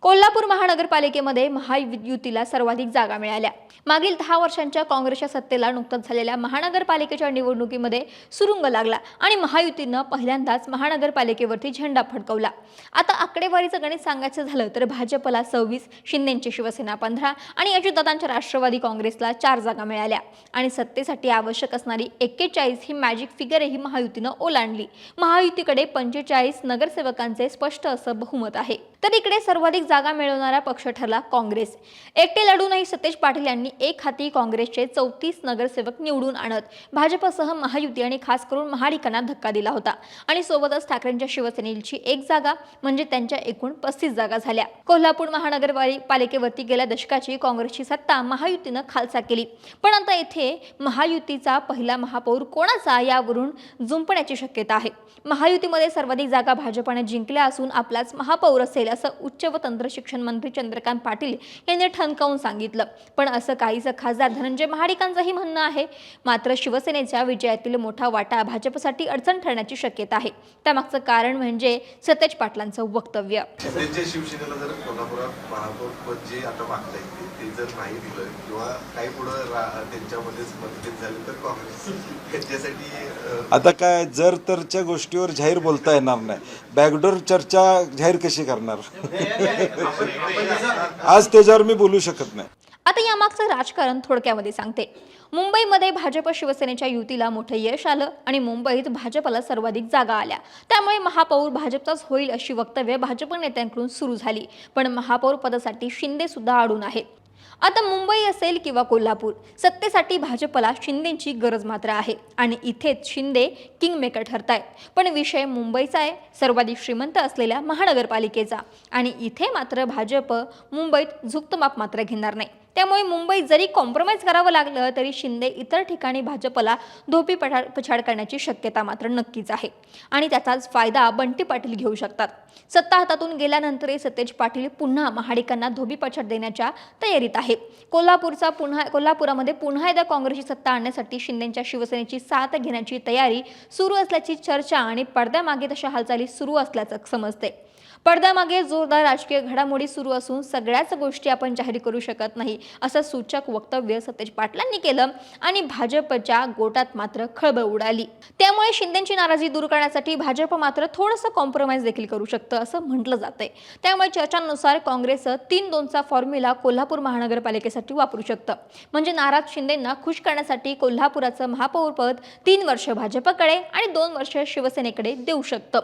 कोल्हापूर महानगरपालिकेमध्ये महायुतीला सर्वाधिक जागा मिळाल्या। मागील 10 वर्षांच्या काँग्रेसच्या सत्तेला नुकताच झालेल्या महानगरपालिकेच्या निवडणुकीमध्ये सुरुंग लागला आणि महायुतीनं पहिल्यांदाच महानगरपालिकेवरती झेंडा फडकवला। आता आकडेवारीचं गणित सांगायचं झालं तर भाजपला 26, शिंदेंची शिवसेना 15 आणि अजितदादांच्या राष्ट्रवादी काँग्रेसला 4 जागा मिळाल्या आणि सत्तेसाठी आवश्यक असणारी 41 ही मॅजिक फिगरही महायुतीनं ओलांडली। महायुतीकडे 45 नगरसेवकांचे स्पष्ट असं बहुमत आहे। तर इकडे सर्वाधिक जागा मिळवणारा पक्ष ठरला काँग्रेस। एकटे लढूनही सतेज पाटील यांनी एक हाती काँग्रेसचे 34 नगरसेवक निवडून आणत भाजपसह महायुती आणि खास करून महाडिकांना धक्का दिला होता आणि सोबतच ठाकरेंच्या शिवसेनेची 1 जागा म्हणजे त्यांच्या एकूण 35 जागा झाल्या। कोल्हापूर महानगरपालिकेवरती गेल्या दशकाची काँग्रेसची सत्ता महायुतीनं खालसा केली, पण आता येथे महायुतीचा पहिला महापौर कोणाचा यावरून जुंपण्याची शक्यता आहे। महायुतीमध्ये सर्वाधिक जागा भाजपने जिंकल्या असून आपलाच महापौर असेल असं उच्च व तंत्र शिक्षण मंत्री चंद्रकांत पाटील यांनी ठणकावून सांगितलं, पण असं काहीच खासदार धनंजय महाडिकांचंही म्हणणं आहे। मात्र शिवसेनेच्या विजयातील मोठा वाटा भाजपसाठी अडचण ठरण्याची शक्यता आहे। त्यामागचं कारण म्हणजे सतेज पाटलांचं वक्तव्य। शिवसेनेला जर कोल्हापुरात महापौर पद जे आता मागताय ते जर नाही दिलं किंवा काही पुढे त्यांच्यामध्येच मतभेद झाले तर काँग्रेस त्याच्यासाठी आता काय जर तरच्या गोष्टीवर जाहीर बोलता येणार नाही, बॅकडोर चर्चा जाहीर कशी करणार आज त्याच्यावर मी बोलू शकत नाही। आता यामागचं राजकारण थोडक्यामध्ये सांगते। मुंबईमध्ये भाजप शिवसेनेच्या युतीला मोठं यश आलं आणि मुंबईत भाजपला सर्वाधिक जागा आल्या, त्यामुळे महापौर भाजपचाच होईल अशी वक्तव्य भाजप नेत्यांकडून सुरू झाली। पण महापौर पदासाठी शिंदे सुद्धा अडून आहेत। आता मुंबई असेल किंवा कोल्हापूर, सत्तेसाठी भाजपला शिंदेंची गरज मात्र आहे आणि इथेच शिंदे किंगमेकर ठरतायत। पण विषय मुंबईचा आहे, सर्वाधिक श्रीमंत असलेल्या महानगरपालिकेचा, आणि इथे मात्र भाजप मुंबईत झुकतं माप मात्र घेणार नाही। त्यामुळे मुंबईत जरी कॉम्प्रोमाइज करावं लागलं तरी शिंदे इतर ठिकाणी भाजपला धोबी पछाड करण्याची शक्यता मात्र नक्कीच आहे आणि त्याचाच फायदा बंटी पाटील घेऊ शकतात। सत्ता हातातून गेल्यानंतरही सतेज पाटील पुन्हा महाडिकांना धोबी पछाड देण्याच्या तयारीत आहे। कोल्हापुरामध्ये पुन्हा एकदा काँग्रेसची सत्ता आणण्यासाठी शिंदेंच्या शिवसेनेची साथ घेण्याची तयारी सुरू असल्याची चर्चा आणि पडद्यामागे तशा हालचाली सुरू असल्याचं समजते। पडद्यामागे जोरदार राजकीय घडामोडी सुरू असून सगळ्याच गोष्टी आपण जाहीर करू शकत नाही असं सूचक वक्तव्य सतेज पाटलांनी केलं आणि भाजपच्या गोटात मात्र खळबळ उडाली। त्यामुळे शिंदेंची नाराजी दूर करण्यासाठी भाजप मात्र थोडंसं कॉम्प्रोमाइज देखील करू शकतं असं म्हटलं जातंय। त्यामुळे चर्चांनुसार काँग्रेस 3-2चा फॉर्म्युला कोल्हापूर महानगरपालिकेसाठी वापरू शकतं। म्हणजे नाराज शिंदेंना खुश करण्यासाठी कोल्हापुराचं महापौरपद 3 वर्ष भाजपकडे आणि 2 वर्ष शिवसेनेकडे देऊ शकतं।